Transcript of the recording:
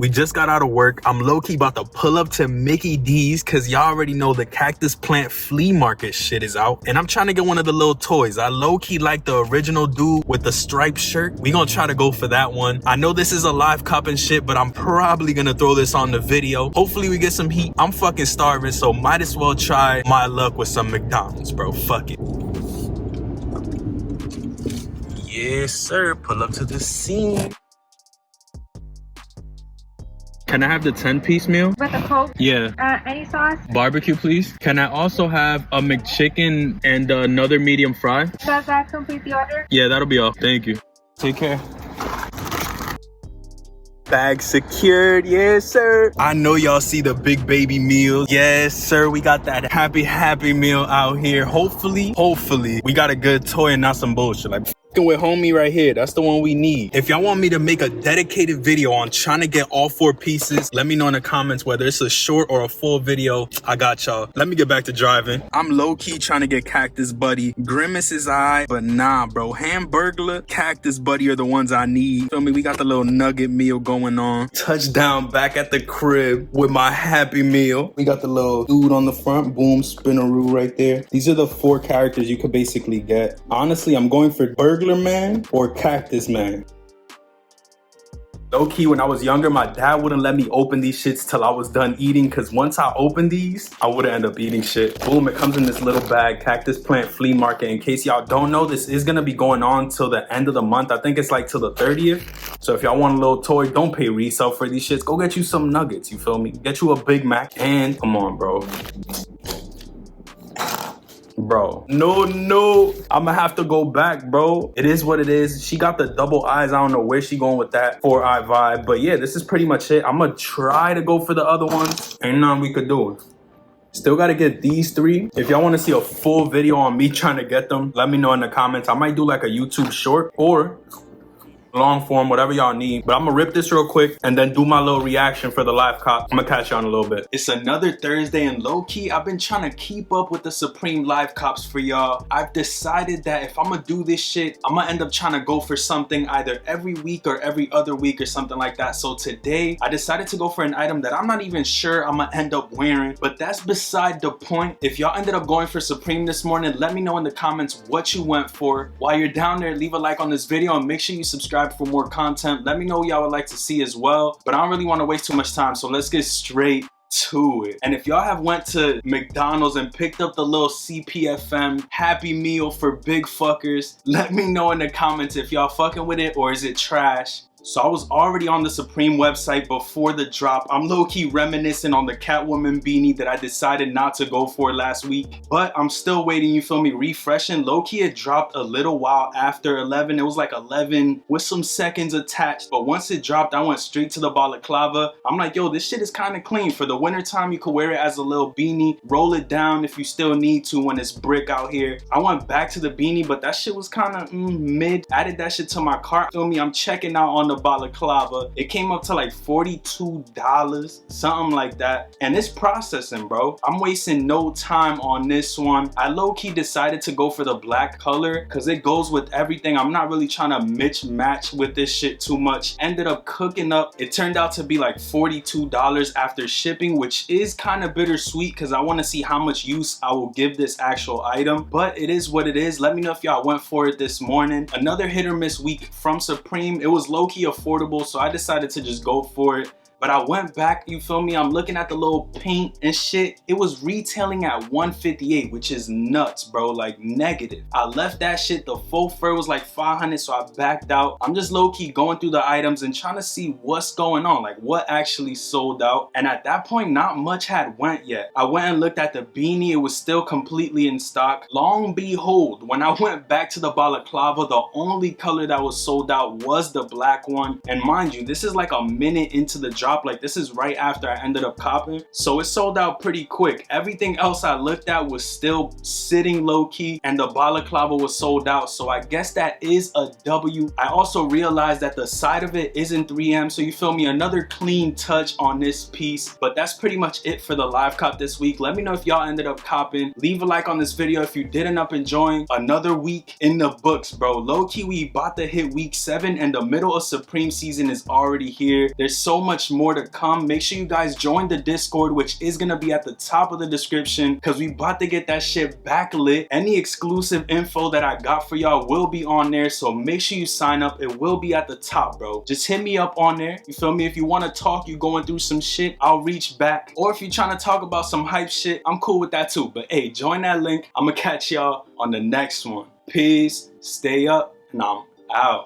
We just got out of work. I'm low-key about to pull up to Mickey D's because y'all already know the cactus plant flea market shit is out. And I'm trying to get one of the little toys. I low-key like the original dude with the striped shirt. We gonna try to go for that one. I know this is a live cup and shit, but I'm probably gonna throw this on the video. Hopefully we get some heat. I'm fucking starving, so might as well try my luck with some McDonald's, bro. Fuck it. Yes, sir. Pull up to the scene. Can I have the 10-piece meal? With a Coke? Yeah. Any sauce? Barbecue, please. Can I also have a McChicken and another medium fry? Does that complete the order? Yeah, that'll be all. Thank you. Take care. Bag secured, yes sir. I know y'all see the big baby meal. Yes sir, we got that happy meal out here. Hopefully we got a good toy and not some bullshit. Like with homie right here, that's the one we need. If y'all want me to make a dedicated video on trying to get all 4 pieces, let me know in the comments whether it's a short or a full video. I got y'all. Let me get back to driving. I'm low-key trying to get Cactus Buddy. Grimace is eye, but nah, bro. Hamburglar, Cactus Buddy are the ones I need. Feel me? We got the little nugget meal going on. Touchdown back at the crib with my Happy Meal. We got the little dude on the front. Boom, spinaroo right there. These are the 4 characters you could basically get. Honestly, I'm going for Burglar Man or Cactus Man. Low key, when I was younger, my dad wouldn't let me open these shits till I was done eating, because once I opened these, I wouldn't end up eating shit. Boom, it comes in this little bag, Cactus Plant Flea Market. In case y'all don't know, this is gonna be going on till the end of the month. I think it's like till the 30th. So if y'all want a little toy, don't pay resale for these shits. Go get you some nuggets, you feel me? Get you a Big Mac and come on, bro. Bro, no, I'ma have to go back, bro. It is what it is. She got the double eyes. I don't know where she going with that 4-eye vibe, but yeah, this is pretty much it. I'm gonna try to go for the other ones. Ain't nothing we could do. Still gotta get these 3. If y'all wanna see a full video on me trying to get them, let me know in the comments. I might do like a YouTube short or long form, whatever y'all need. But I'm gonna rip this real quick and then do my little reaction for the live cop. I'm gonna catch y'all in a little bit. It's another Thursday, and low-key, I've been trying to keep up with the Supreme live cops for y'all. I've decided that if I'm gonna do this shit, I'm gonna end up trying to go for something either every week or every other week or something like that. So today, I decided to go for an item that I'm not even sure I'm gonna end up wearing, but that's beside the point. If y'all ended up going for Supreme this morning, let me know in the comments what you went for. While you're down there, leave a like on this video and make sure you subscribe for more content. Let me know what y'all would like to see as well, but I don't really want to waste too much time, so let's get straight to it. And if y'all have went to McDonald's and picked up the little CPFM Happy Meal for big fuckers, let me know in the comments if y'all fucking with it or is it trash. So I was already on the Supreme website before the drop. I'm low-key reminiscing on the Catwoman beanie that I decided not to go for last week. But I'm still waiting, you feel me, refreshing. Low-key it dropped a little while after 11. It was like 11 with some seconds attached. But once it dropped, I went straight to the balaclava. I'm like, yo, this shit is kind of clean. For the winter time, you could wear it as a little beanie. Roll it down if you still need to when it's brick out here. I went back to the beanie, but that shit was kind of mid. Added that shit to my cart. Feel me, I'm checking out on the balaclava. It came up to like $42, something like that, and it's processing, bro. I'm wasting no time on this one. I low-key decided to go for the black color because it goes with everything. I'm not really trying to match with this shit too much. Ended up cooking up. It turned out to be like $42 after shipping, which is kind of bittersweet because I want to see how much use I will give this actual item, but it is what it is. Let me know if y'all went for it this morning. Another hit or miss week from Supreme. It was low-key affordable, so I decided to just go for it. But I went back, you feel me? I'm looking at the little paint and shit. It was retailing at $158, which is nuts, bro, like negative. I left that shit. The full fur was like $500, so I backed out. I'm just low-key going through the items and trying to see what's going on, like what actually sold out. And at that point, not much had went yet. I went and looked at the beanie. It was still completely in stock. Long behold, when I went back to the balaclava, the only color that was sold out was the black one. And mind you, this is like a minute into the drop. Like this is right after I ended up copping, so it sold out pretty quick. Everything else I looked at was still sitting low-key, and the balaclava was sold out, so I guess that is a W. I also realized that the side of it isn't 3M, so you feel me, another clean touch on this piece. But that's pretty much it for the live cop this week. Let me know if y'all ended up copping. Leave a like on this video if you did end up enjoying. Another week in the books, bro. Low-key, we about to hit week 7 and the middle of Supreme season is already here. There's so much more more to come. Make sure you guys join the Discord, which is gonna be at the top of the description, because we about to get that shit backlit. Any exclusive info that I got for y'all will be on there, so make sure you sign up. It will be at the top, bro. Just hit me up on there. You feel me? If you want to talk, you going through some shit, I'll reach back. Or if you're trying to talk about some hype shit, I'm cool with that too. But hey, join that link. I'm gonna catch y'all on the next one. Peace, stay up, and I'm out.